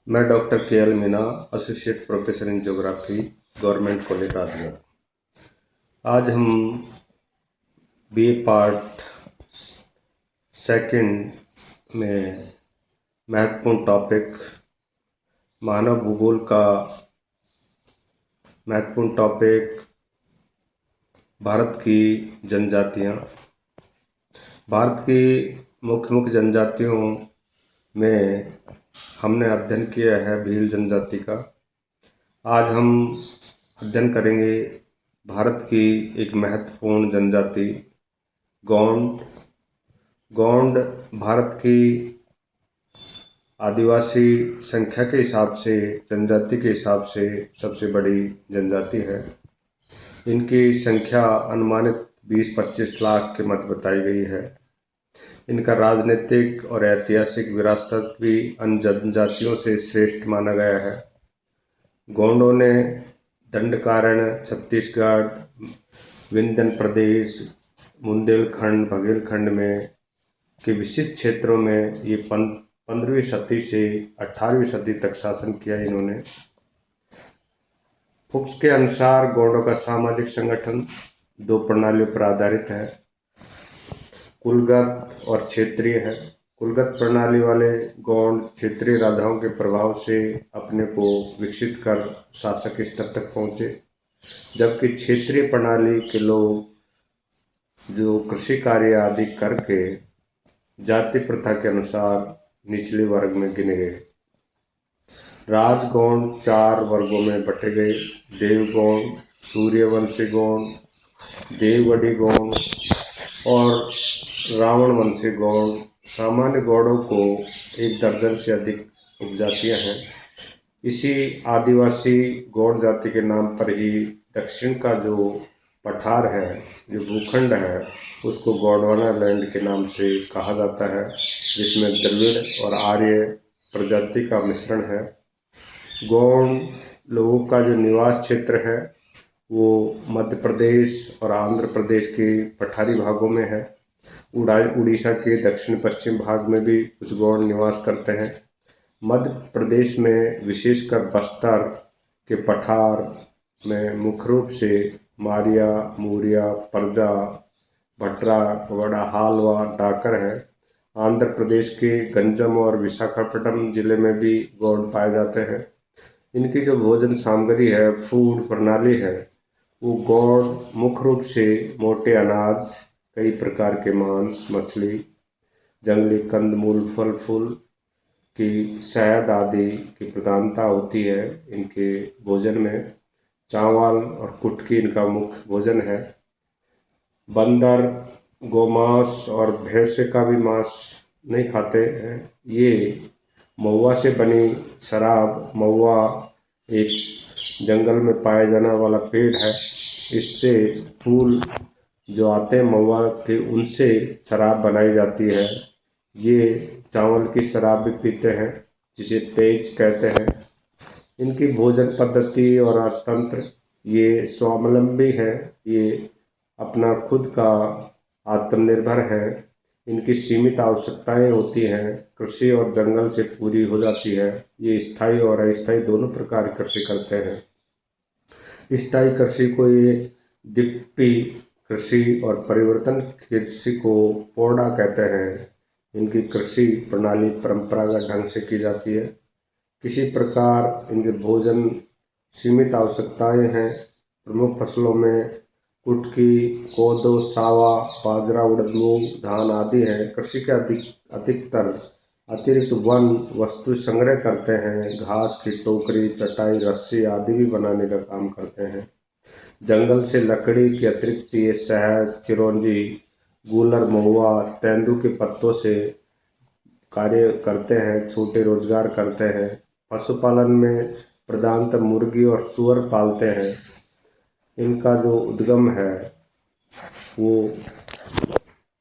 मैं डॉक्टर के L Meena, associate professor in geography, government college Rajgarh. आज हम बीए पार्ट सेकंड में महत्वपूर्ण टॉपिक मानव भूगोल का महत्वपूर्ण टॉपिक भारत की जनजातियाँ। भारत की मुख्य मुख्य जनजातियों में हमने अध्ययन किया है भील जनजाति का। आज हम अध्ययन करेंगे भारत की एक महत्वपूर्ण जनजाति गोंड। गोंड भारत की आदिवासी संख्या के हिसाब से, जनजाति के हिसाब से सबसे बड़ी जनजाति है। इनकी संख्या अनुमानित 20-25 लाख के मध्य बताई गई है। इनका राजनीतिक और ऐतिहासिक विरासत भी अन्य जनजातियों से श्रेष्ठ माना गया है। गोंडों ने दंडकारण्य, छत्तीसगढ़, विंध्य प्रदेश, बुंदेलखंड, बघेलखंड में के विशिष्ट क्षेत्रों में ये 15वीं सदी से 18वीं सदी तक शासन किया इन्होंने। फुक्स के अनुसार गोंडों का सामाजिक संगठन 2 प्रणालियों पर आधारित है, कुलगत और क्षेत्रीय है। कुलगत प्रणाली वाले गोंड क्षेत्रीय राजाओं के प्रभाव से अपने को विकसित कर शासक स्तर तक पहुंचे, जबकि क्षेत्रीय प्रणाली के लोग जो कृषि कार्य आदि करके जाति प्रथा के अनुसार निचले वर्ग में गिने गए। राजगोंड 4 वर्गों में बटे गए: देवगोंड, सूर्यवंशी गोंड, देवगढ़ी गोंड और रावणवंशी गोंड। सामान्य गौड़ों को 1 दर्जन से अधिक उपजातियां हैं। इसी आदिवासी गौड़ जाति के नाम पर ही दक्षिण का जो पठार है, जो भूखंड है, उसको गोंडवाना लैंड के नाम से कहा जाता है, जिसमें द्रविड़ और आर्य प्रजाति का मिश्रण है। गौड़ लोगों का जो निवास क्षेत्र है वो मध्य प्रदेश और आंध्र प्रदेश के पठारी भागों में है। उड़ीसा के दक्षिण पश्चिम भाग में भी कुछ गौड़ निवास करते हैं। मध्य प्रदेश में विशेषकर बस्तर के पठार में मुख्य रूप से मारिया, मूरिया, परजा, भटरा, वड़ा, हालवा, डाकर है। आंध्र प्रदेश के गंजम और विशाखापट्टनम जिले में भी गौड़ पाए जाते हैं। इनकी जो भोजन सामग्री है, फूड प्रणाली है, वो गौड़ मुख्य रूप से मोटे अनाज, कई प्रकार के मांस, मछली, जंगली कंदमूल, फल फूल की शहद आदि की प्रधानता होती है इनके भोजन में। चावल और कुटकी इनका मुख्य भोजन है। बंदर गोमांस और भैंस का भी मांस नहीं खाते हैं। ये महुआ से बनी शराब, महुआ एक जंगल में पाया जाने वाला पेड़ है, इससे फूल जो आते हैं महुआ के, उनसे शराब बनाई जाती है। ये चावल की शराब भी पीते हैं, जिसे तेज कहते हैं। इनकी भोजन पद्धति और अर्थतंत्र ये स्वावलंबी है, ये अपना खुद का आत्मनिर्भर है। इनकी सीमित आवश्यकताएं होती हैं, कृषि और जंगल से पूरी हो जाती है। ये स्थायी और अस्थायी दोनों प्रकार की कृषि करते हैं। स्थायी कृषि को ये दिप्पी कृषि और परिवर्तन कृषि को पोड़ा कहते हैं। इनकी कृषि प्रणाली परंपरागत ढंग से की जाती है। किसी प्रकार इनके भोजन सीमित आवश्यकताएं हैं। प्रमुख फसलों में कुटकी, कोदो, सावा, बाजरा, उड़द, मूंग, धान आदि हैं। कृषि के अधिकतर अतिरिक्त वन वस्तु संग्रह करते हैं। घास की टोकरी, चटाई, रस्सी आदि भी बनाने का काम करते हैं। जंगल से लकड़ी के अतिरिक्त ये शहद, चिरौंजी, गूलर, महुआ, तेंदू के पत्तों से कार्य करते हैं, छोटे रोजगार करते हैं। पशुपालन में प्रधानतः मुर्गी और सूअर पालते हैं। इनका जो उद्गम है, वो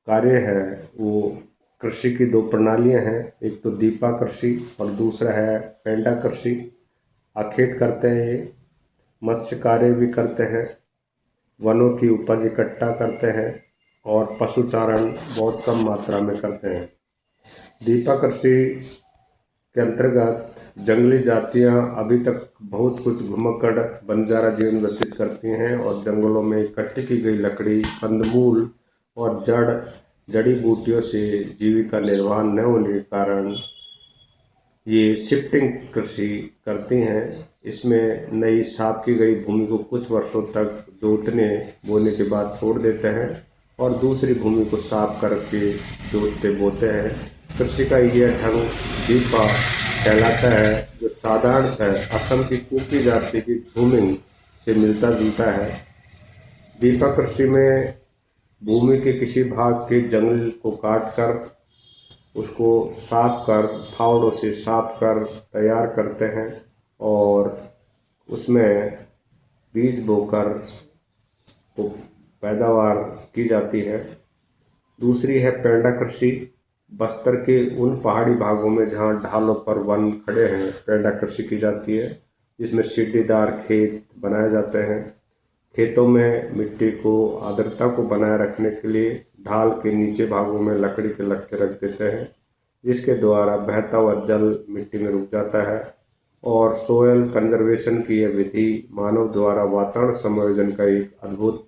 कार्य है, वो कृषि की 2 प्रणालियां हैं, एक तो दीपा कृषि और दूसरा है पेंडा कृषि। अखेट करते हैं ये, मत्स्य कार्य भी करते हैं, वनों की उपज इकट्ठा करते हैं और पशुचारण बहुत कम मात्रा में करते हैं। दीपा कृषि के अंतर्गत जंगली जातियां अभी तक बहुत कुछ घुमक्कड़ बंजारा जीवन व्यतीत करती हैं और जंगलों में इकट्ठी की गई लकड़ी, कंदमूल और जड़ी बूटियों से जीविका निर्वाह न होने के कारण ये शिफ्टिंग कृषि करती हैं। इसमें नई साफ की गई भूमि को कुछ वर्षों तक जोतने बोने के बाद छोड़ देते हैं और दूसरी भूमि को साफ करके जोतते बोते हैं। कृषि का यह ढंग दीपा कहलाता है, जो साधारणतः असम की कुकी जाति की झूमिंग से मिलता जुलता है। दीपा कृषि में भूमि के किसी भाग के जंगल को काटकर उसको साफ कर फावड़ों से साफ कर तैयार करते हैं और उसमें बीज बोकर तो पैदावार की जाती है। दूसरी है पेंडा कृषि। बस्तर के उन पहाड़ी भागों में जहाँ ढालों पर वन खड़े हैं, पेंडा कृषि की जाती है, जिसमें सीढ़ीदार खेत बनाए जाते हैं। खेतों में मिट्टी को आर्द्रता को बनाए रखने के लिए ढाल के निचे भागों में लकड़ी के लट्ठे रख देते हैं, जिसके द्वारा बहता हुआ जल मिट्टी में रुक जाता है। और सोयल कंजर्वेशन की यह विधि मानव द्वारा वातावरण समायोजन का एक अद्भुत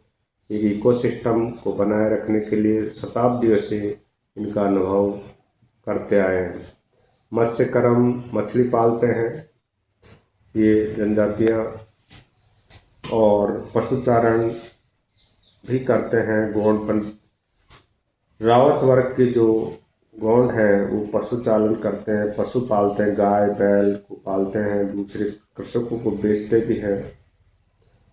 इकोसिस्टम को बनाए रखने के लिए शताब्दियों से इनका अनुभव करते आए हैं। मत्स्य कर्म, मछली पालते हैं ये जनजातियाँ, और पशुचारण भी करते हैं। गौंडपन रावत वर्ग के जो गौंड हैं वो पशुचालन करते हैं, पशु पालते हैं, गाय बैल को पालते हैं, दूसरे कृषकों को बेचते भी हैं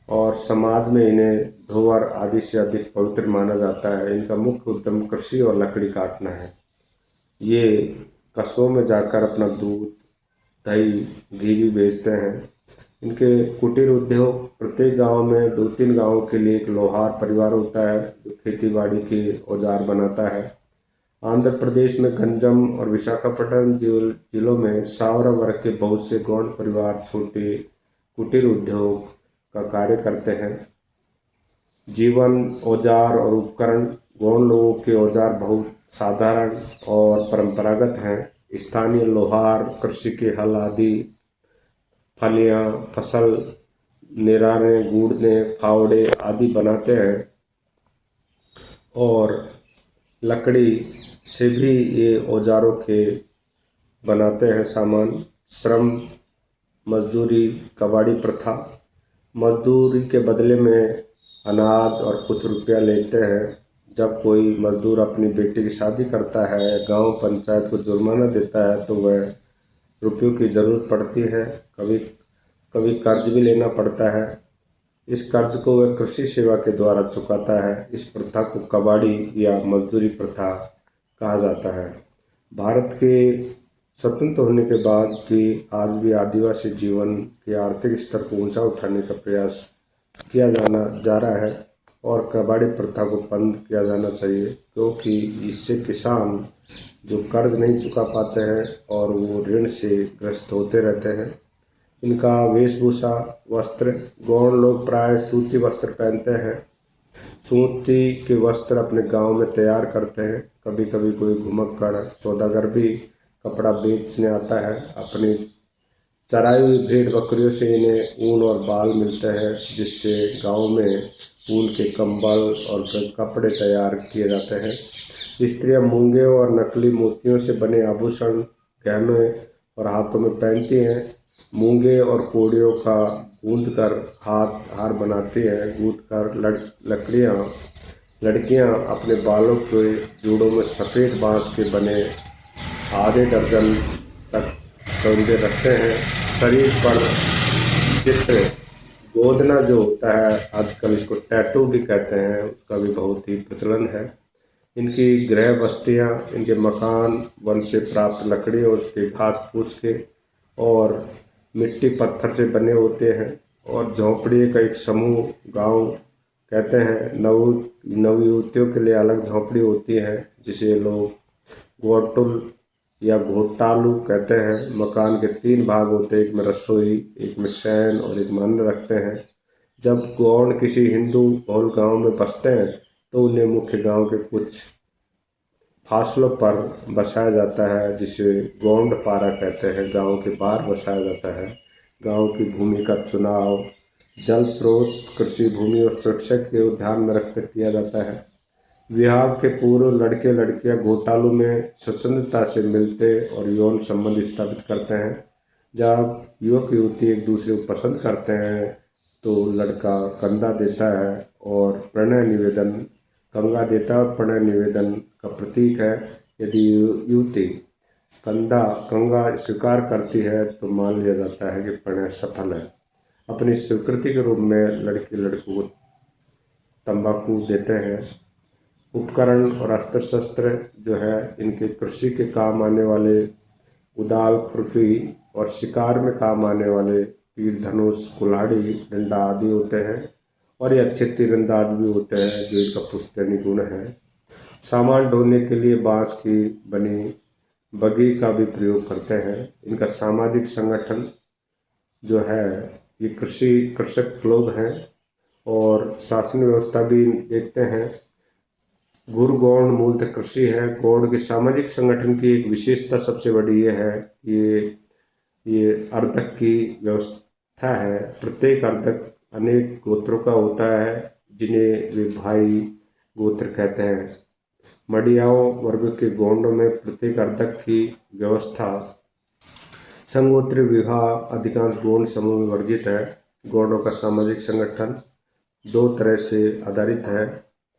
और समाज में इन्हें धोवर आदि से अधिक पवित्र माना जाता है। इनका मुख्य उद्यम कृषि और लकड़ी काटना है। ये कस्बों में जाकर अपना दूध, दही, घी भी बेचते हैं। इनके कुटीर उद्योग, प्रत्येक गांव में 2-3 गांवों के लिए एक लोहार परिवार होता है जो खेती बाड़ी के औजार बनाता है। आंध्र प्रदेश में गंजम और विशाखापट्टनम जिलों में सावरा वर्ग के बहुत से गौड़ परिवार छोटे कुटीर उद्योग का कार्य करते हैं। जीवन, औजार और उपकरण। गौड़ लोगों के औजार बहुत साधारण और परंपरागत हैं। स्थानीय लोहार, कृषि के हल आदि, फलियां, फसल निराने, गूड़ने, फावड़े आदि बनाते हैं और लकड़ी से भी ये औजारों के बनाते हैं सामान। श्रम, मजदूरी, कबाड़ी प्रथा। मजदूरी के बदले में अनाज और कुछ रुपया लेते हैं। जब कोई मजदूर अपनी बेटी की शादी करता है, गांव पंचायत को जुर्माना देता है तो वह रुपयों की जरूरत पड़ती है। कभी कभी कर्ज भी लेना पड़ता है। इस कर्ज को वह कृषि सेवा के द्वारा चुकाता है। इस प्रथा को कबाड़ी या मजदूरी प्रथा कहा जाता है। भारत के स्वतंत्र होने के बाद भी आज भी आदिवासी जीवन के आर्थिक स्तर को ऊंचा उठाने का प्रयास किया जा रहा है और कबाड़ी प्रथा को बंद किया जाना चाहिए, क्योंकि इससे किसान जो कर्ज नहीं चुका पाते हैं और वो ऋण से ग्रस्त होते रहते हैं। इनका वेशभूषा, वस्त्र। गौड़ लोग प्राय सूती वस्त्र पहनते हैं। सूती के वस्त्र अपने गांव में तैयार करते हैं। कभी कभी कोई घुमक्कड़ सौदागर भी कपड़ा बेचने आता है। अपनी चराई हुई भेड़ बकरियों से इन्हें ऊन और बाल मिलते हैं, जिससे गांव में ऊन के कंबल और कपड़े तैयार किए जाते हैं। स्त्रियां मूंगे और नकली मोतियों से बने आभूषण, गहने और हाथों में पहनती हैं। मूंगे और कोड़ियों का गूंद कर हार बनाती हैं। गूंद कर लड़कियां अपने बालों के जोड़ों में सफ़ेद बांस के बने आधे दर्जन तक तौलिए रखते हैं। शरीर पर चित्र गोदना जो होता है, आजकल इसको टैटू भी कहते हैं, उसका भी बहुत ही प्रचलन है। इनकी गृह बस्तियाँ, इनके मकान वन से प्राप्त लकड़ी और उसके घास फूस के और मिट्टी पत्थर से बने होते हैं। और झोंपड़ी का एक समूह गांव कहते हैं। नवयुवतियों के लिए अलग झोंपड़ी होती है, जिसे लोग गोटुल या घोटालू कहते हैं। मकान के 3 भाग होते हैं, एक में रसोई, एक में शयन और एक में अन्न रखते हैं। जब गौड़ किसी हिंदू बहुल गांव में बसते हैं तो उन्हें मुख्य गांव के कुछ फासलों पर बसाया जाता है, जिसे गोंड पारा कहते हैं। गांव के बाहर बसाया जाता है। गांव की भूमि का चुनाव जल स्रोत, कृषि भूमि और सुरक्षा के ध्यान में रखकर किया जाता है। विवाह के पूर्व लड़के लड़कियां घोटालों में स्वतंत्रता से मिलते और यौन संबंध स्थापित करते हैं। जब युवक युवती एक दूसरे को पसंद करते हैं तो लड़का कंधा देता है और प्रणय निवेदन कंगा देता है और प्रणय निवेदन का प्रतीक है। यदि युवती कंगा स्वीकार करती है तो मान लिया जाता है कि प्रणय सफल है। अपनी स्वीकृति के रूप में लड़के लड़कों को तंबाकू देते हैं। उपकरण और अस्त्र शस्त्र जो है, इनके कृषि के काम आने वाले उदाल, खुरपी और शिकार में काम आने वाले तीर, धनुष, कुल्हाड़ी, डंडा आदि होते हैं। और ये अच्छे तीरंदाज भी होते हैं, जो इनका पुश्तैनी गुण है। सामान ढोने के लिए बांस की बनी बगी का भी प्रयोग करते हैं। इनका सामाजिक संगठन जो है, ये कृषक लोग हैं और शासन व्यवस्था भी देखते हैं। गुरु गौड़ मूलतः कृषि है। गौड़ के सामाजिक संगठन की एक विशेषता सबसे बड़ी ये है, ये अर्धक की व्यवस्था है। प्रत्येक अर्धक अनेक गोत्रों का होता है, जिन्हें वे भाई गोत्र कहते हैं। मडियाओं वर्ग के गौंडों में प्रत्येक अर्धक की व्यवस्था संगोत्रीय विवाह अधिकांश गौंड समूह में वर्जित है। गौंडों का सामाजिक संगठन दो तरह से आधारित है,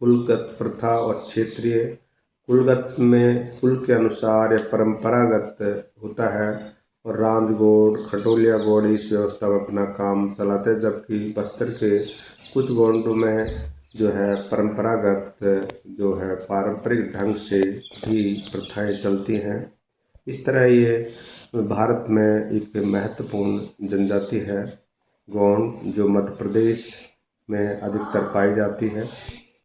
कुलगत प्रथा और क्षेत्रीय। कुलगत में कुल के अनुसार या परंपरागत होता है और रांझ गौड़, खटोलिया गौड़ इस व्यवस्था में अपना काम चलाते हैं, जबकि बस्तर के कुछ गौंडों में जो है परंपरागत जो है पारंपरिक ढंग से भी प्रथाएं चलती हैं। इस तरह ये भारत में एक महत्वपूर्ण जनजाति है गौंड, जो मध्य प्रदेश में अधिकतर पाई जाती है।